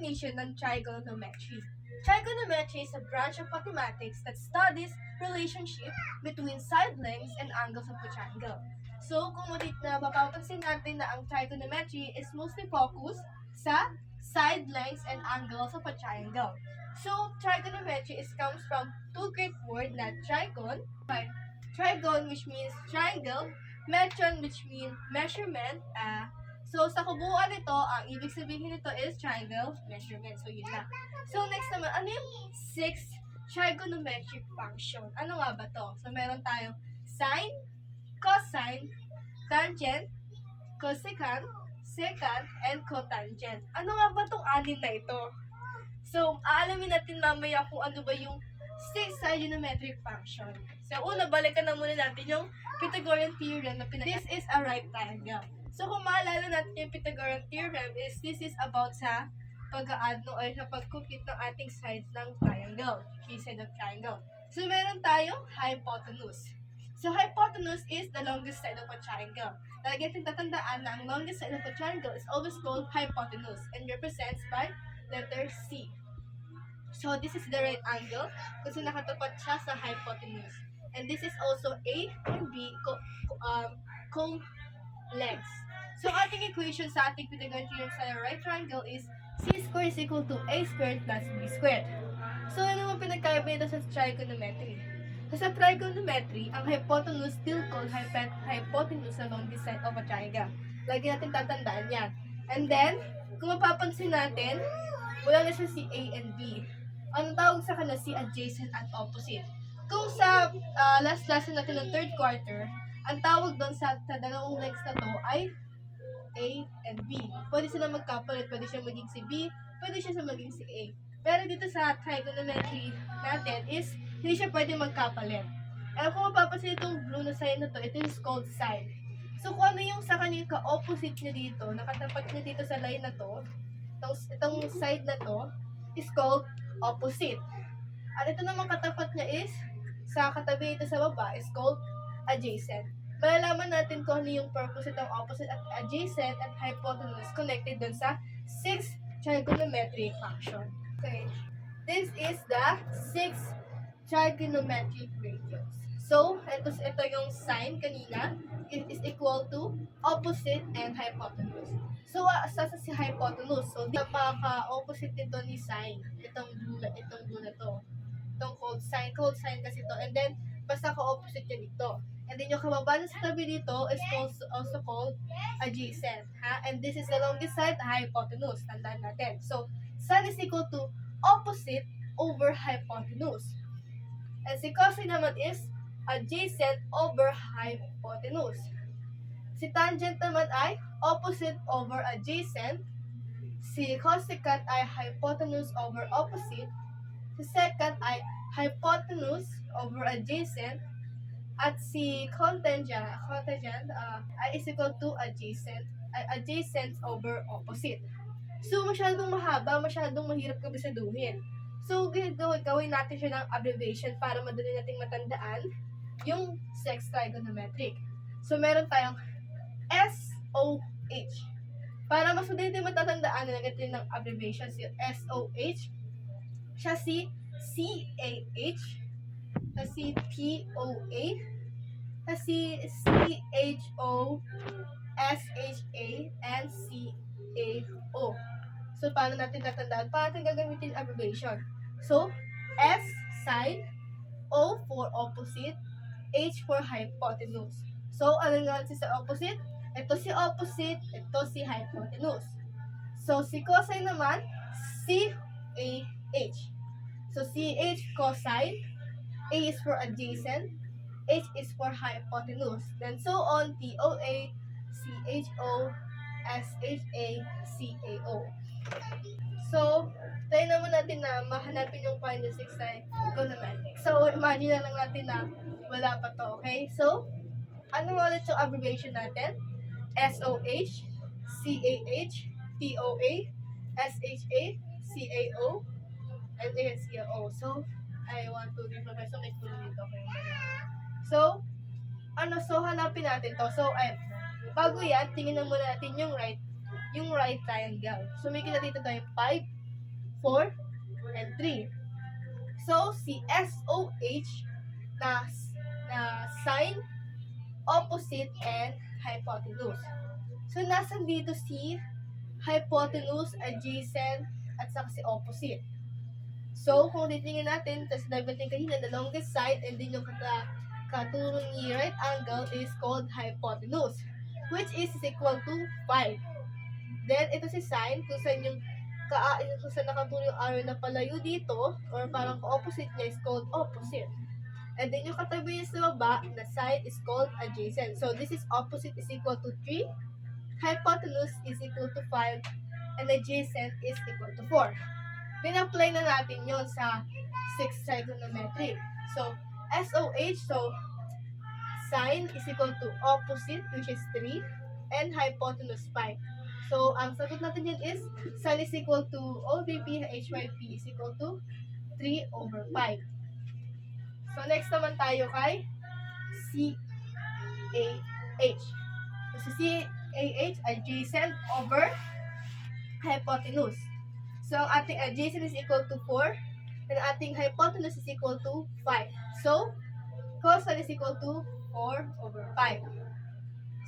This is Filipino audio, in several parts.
definition ng trigonometry. Trigonometry is a branch of mathematics that studies relationship between side lengths and angles of a triangle. So, kung mapapansin natin na ang trigonometry is mostly focused sa side lengths and angles of a triangle. So, trigonometry comes from two Greek words na trigon, which means triangle, metron which means measurement. So, sa kabuuan nito, ang ibig sabihin nito is triangle measurement. So, yun na. So, next naman, ano yung sixth trigonometric function? Ano nga ba to? So, meron tayong sine, cosine, tangent, cosecant, secant, and cotangent. Ano nga ba tong anin na ito? So, aalamin natin mamaya kung ano ba yung sixth trigonometric function. So, una, balikan na muna natin yung Pythagorean theorem na this is a right triangle. So, kung maalala natin yung Pythagorean theorem this is about sa pag-add o sa pag-compute ng ating sides ng triangle, three sides of triangle. So, meron tayong hypotenuse. So, hypotenuse is the longest side of a triangle. Lagi natin tatandaan na ang longest side of a triangle is always called hypotenuse and represents by letter C. So, this is the right angle kasi nakatapat siya sa hypotenuse. And this is also A and B legs. So, ating equation sa ating Pythagorean theorem sa right triangle is C squared is equal to A squared plus B squared. So, ano naman pinagkaiba ito sa trigonometry? So, sa trigonometry, ang hypotenuse still called hypotenuse along this side of a triangle. Lagi natin tatandaan yan. And then, kung mapapansin natin, wala na siya si A and B. Ang tawag sa kanila si adjacent at opposite. Kung sa last lesson natin ng third quarter, ang tawag doon sa dalawang legs na to ay A and B. Pwede sila magkapalit, pwede siya maging si B, pwede siya maging si A. Pero dito sa trigonometry natin is hindi siya pwede magkapalit. And kung mapapansin itong blue na side na to, ito is called side. So kung ano yung sa kanyang ka-opposite niya dito, nakatapat niya dito sa line na to, itong side na to is called opposite. At ito naman katapat niya is sa katabi ito sa baba is called adjacent. Malalaman natin kung ano yung purpose itong opposite at adjacent at hypotenuse connected dun sa sixth trigonometric function. Okay. This is the sixth trigonometric radius. So, ito yung sine kanina. It is equal to opposite and hypotenuse. So, sa si hypotenuse. So, napaka-opposite nito ni sine. Itong blue na to. Itong cold sine. Cold sine kasi to. And then, basta ka-opposite yan dito. And then, yung kababa na sa tabi dito is also called adjacent. And this is the longest side, hypotenuse. Tandaan natin. So, sine is equal to opposite over hypotenuse. And si cosine naman is adjacent over hypotenuse. Si tangent naman ay opposite over adjacent. Si cosecant ay hypotenuse over opposite. Si secant ay hypotenuse over adjacent. At si cotangent ay is equal to adjacent over opposite. So, masyadong mahaba, masyadong mahirap kabisaduhin. So, gawin natin siya ng abbreviation para madali nating matandaan yung sixth trigonometric. So, meron tayong SOH. Para mas madali natin matatandaan na natin ng abbreviation si SOH, siya si CAH, siya si POA, siya si CHO, SHA, and CAO. So, paano natin tatandaan? Paano natin gagamitin abbreviation? So, S, sine, O for opposite, H for hypotenuse. So, ano nga sa opposite? Ito si opposite, ito si hypotenuse. So, si cosine naman, CAH. So, CH, cosine, A is for adjacent, H is for hypotenuse. Then, so on, TOA, CHO, SHA, CAO. So, tayo naman natin na mahanapin yung final six trigonometric. So, imagine na lang natin na wala pa to, okay? So, ano ulit yung abbreviation natin? SOH, CAH, TOA, SHA, CAO, and CAO. So, I want to reproduce. So, may puno dito. Okay. So, hanapin natin to. So, bago yan, tingnan muna natin yung right triangle. So, may kita dito tayo 5, 4, and 3. So, si SOH na sine, opposite, and hypotenuse. So, nasan dito si hypotenuse, adjacent, at saka si opposite. So, kung titingnan natin, tapos natin kanina, the longest side, and then yung katurong ni right angle is called hypotenuse, which is equal to 5. Then, ito si sine, kung saan yung kung saan nakaturo yung arrow na palayo dito, or parang opposite niya is called opposite. And then, yung katabi niya sa baba, the side is called adjacent. So, this is opposite is equal to 3, hypotenuse is equal to 5, and adjacent is equal to 4. Bin-apply na natin yon sa 6th trigonometric. So, SOH, so, sine is equal to opposite, which is 3, and hypotenuse 5. So, ang sagot natin yun is, sine is equal to OBP, HYP is equal to 3 over 5. So, next naman tayo kay CAH. So, si CAH, adjacent over hypotenuse. So, ang ating adjacent is equal to 4, and ating hypotenuse is equal to 5. So, cosine is equal to 4 over 5.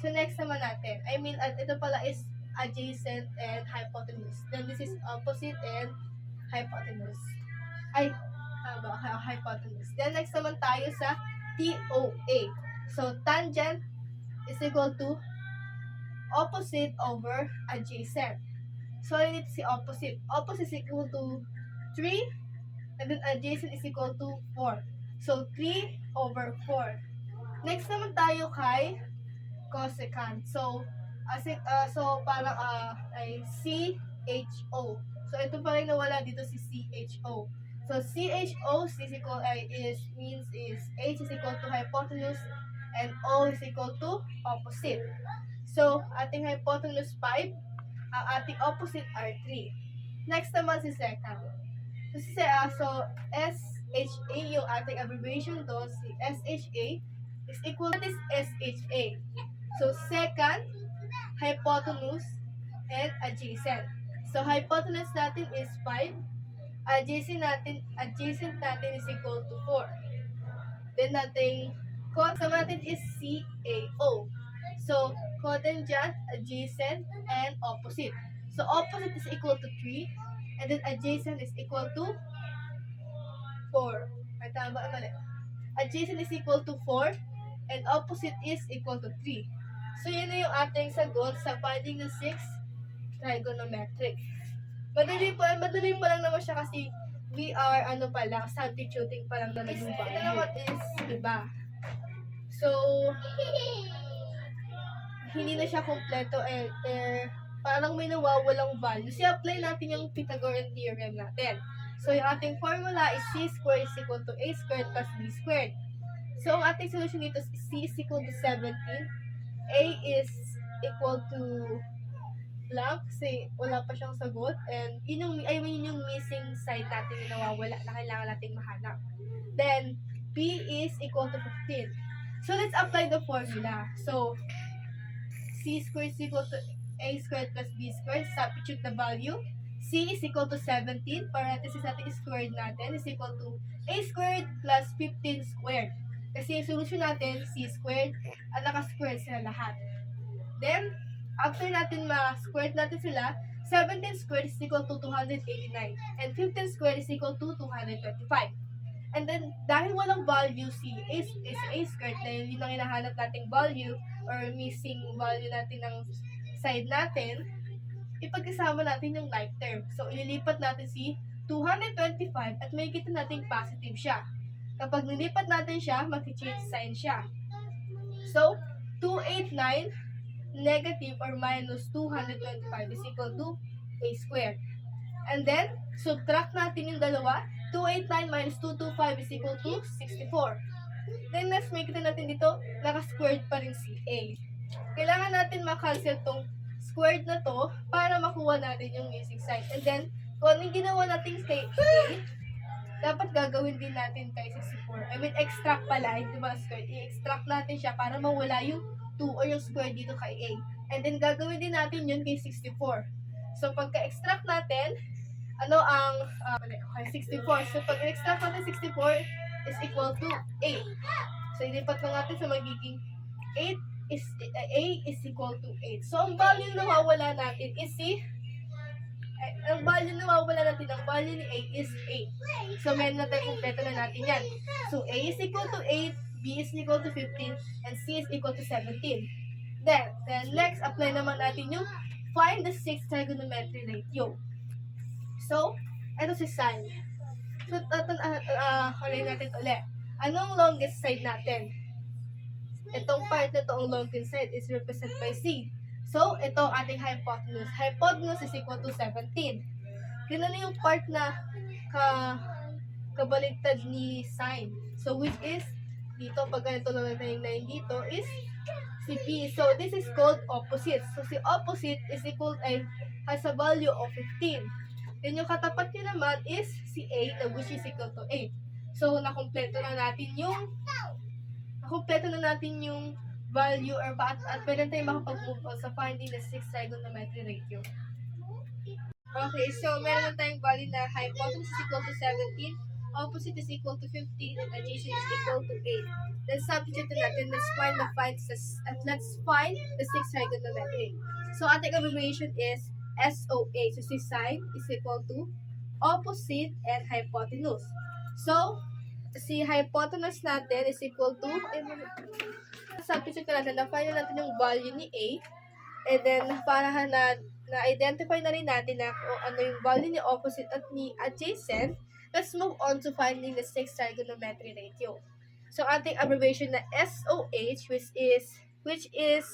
So, next naman natin. Ito pala is adjacent and hypotenuse. Then, this is opposite and hypotenuse. Hypotenuse. Then, next naman tayo sa TOA. So, tangent is equal to opposite over adjacent. So, I need to see opposite. Opposite is equal to 3, and then adjacent is equal to 4. So, 3 over 4. Next naman tayo kay cosecant. So, parang ay CHO. So, ito pa rin nawala dito si CHO. So, CHO means H is equal to hypotenuse, and O is equal to opposite. So, ating hypotenuse 5, ang ating opposite are 3. Next naman si secant. So, SHA, yung ating abbreviation doon, si SHA is equal to SHA. So, secant, hypotenuse, and adjacent. So, hypotenuse natin is 5. Adjacent natin is equal to 4. Then, cosine natin is CAO. So, cotangent, adjacent, and opposite. So, opposite is equal to 3, and then adjacent is equal to 4. Ay, tama, mali. Adjacent is equal to 4, and opposite is equal to 3. So, yun na yung ating sagot sa finding the 6th trigonometric. Madali pa lang naman siya kasi we are, substituting pa lang naman yung value. Ito naman is, iba. So, hindi na siya kompleto, parang may nawawalang value. So, apply natin yung Pythagorean theorem natin. So, yung ating formula is c squared is equal to a squared plus b squared. So, ang ating solution dito is c is equal to 17, a is equal to blank kasi wala pa siyang sagot, and yun yung missing side natin yung nawawala na kailangan nating mahanap. Then, b is equal to 15. So, let's apply the formula. So, c squared is equal to a squared plus b squared. Substitute the value. C is equal to 17. Parenthesis natin squared natin is equal to a squared plus 15 squared. Kasi yung solution natin, c squared, at naka-squared sila lahat. Then, after natin ma-squared natin sila, 17 squared is equal to 289. And 15 squared is equal to 225. And then, dahil walang value, c is a squared, dahil yun ang hinahanap nating value or missing value natin ng side natin, ipagkasama natin yung like term. So, ililipat natin si 225 at may kita nating positive siya. Kapag nilipat natin siya, mag-change sign siya. So, 289 negative or minus 225 is equal to a squared. And then, subtract natin yung dalawa. 289 minus 225 is equal to 64. Then, let's make it natin dito, naka-squared pa rin si a. Kailangan natin makancel tong squared na to para makuha natin yung missing sign. And then, kung anong ginawa natin kay a, dapat gagawin din natin kay 64. Extract pala, hindi ba squared? I-extract natin siya para mawala yung 2 or yung square dito kay a. And then, gagawin din natin yun kay 64. So, pagka-extract natin, ano ang, okay, 64. So, pag in-extract natin 64 is equal to 8. So, ilipat lang natin sa magiging 8 is, A is equal to 8. So, ang value na nawawala natin is ang value na nawawala natin, ang value ni A is 8. So, meron na tayo, kumpleto na natin yan. So, A is equal to 8, B is equal to 15, and C is equal to 17. Then next, apply naman natin yung find the sixth trigonometry ratio. So, ito si sine. So, ulit natin ulit. Anong longest side natin? Itong part na ito, ang longest side is represented by C. So, ito ating hypotenuse. Hypotenuse is equal to 17. Yun na yung part na kabaligtad ni sine. So, which is, dito, pag ganito lang natin yung line dito, is si P. So, this is called opposite. So, si opposite is equal, has a value of 15. Then, yung katapat niya naman is si A, which is equal to 8. So, nakumpleto na natin yung value or at pwede tayo makapag-move on sa finding the sixth trigonometry ratio. Okay, so meron na tayong value na hypotenuse is equal to 17, opposite is equal to 15, and adjacent is equal to 8. Then substitute natin, let's find the sixth trigonometry. So ating abbreviation is SOA. So si sine is equal to opposite and hypotenuse. So si hypotenuse natin is equal to, substitute natin, na-find natin yung value ni A, and then para na-identify na rin natin na kung ano yung value ni opposite at ni adjacent. Let's move on to finding the sixth trigonometry ratio. So ating abbreviation na SOH, which is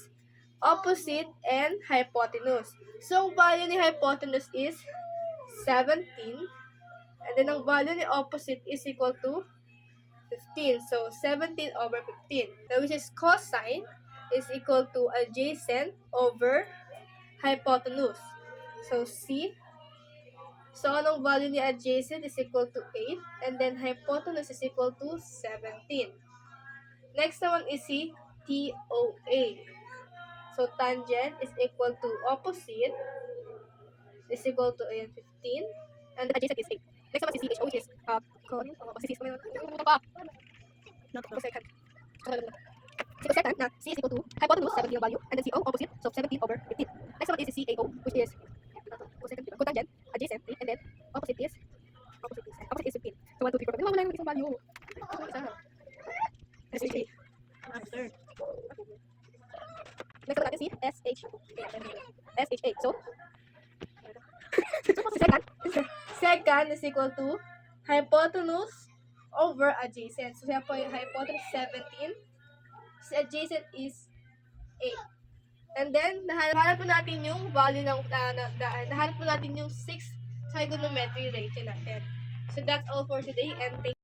opposite and hypotenuse. So ang value ni hypotenuse is 17, and then ang value ni opposite is equal to 15. So 17 over 15. Now, which is cosine is equal to adjacent over hypotenuse. So C. So anong value ni adjacent is equal to 8, and then hypotenuse is equal to 17. Next naman is si TOA. So tangent is equal to opposite is equal to 15, and adjacent is 8. Next naman si CHO, which is cosecant na C is equal to hypotenuse, 17 yung value, and then CO, opposite, so 17 over 15. Next one is the CAO, which is cotangent, adjacent, and then opposite is 15. So 1, 2, 3, 4, 5. Wala yung isang value. SHA. Next one natin si SHA. So, secant is equal to hypotenuse over adjacent. So, siya po yung hypotenuse 17. Si adjacent is 8. And then, nahanap po natin yung value ng, nahanap po natin yung 6 trigonometry ratio natin. So, that's all for today, and thank you.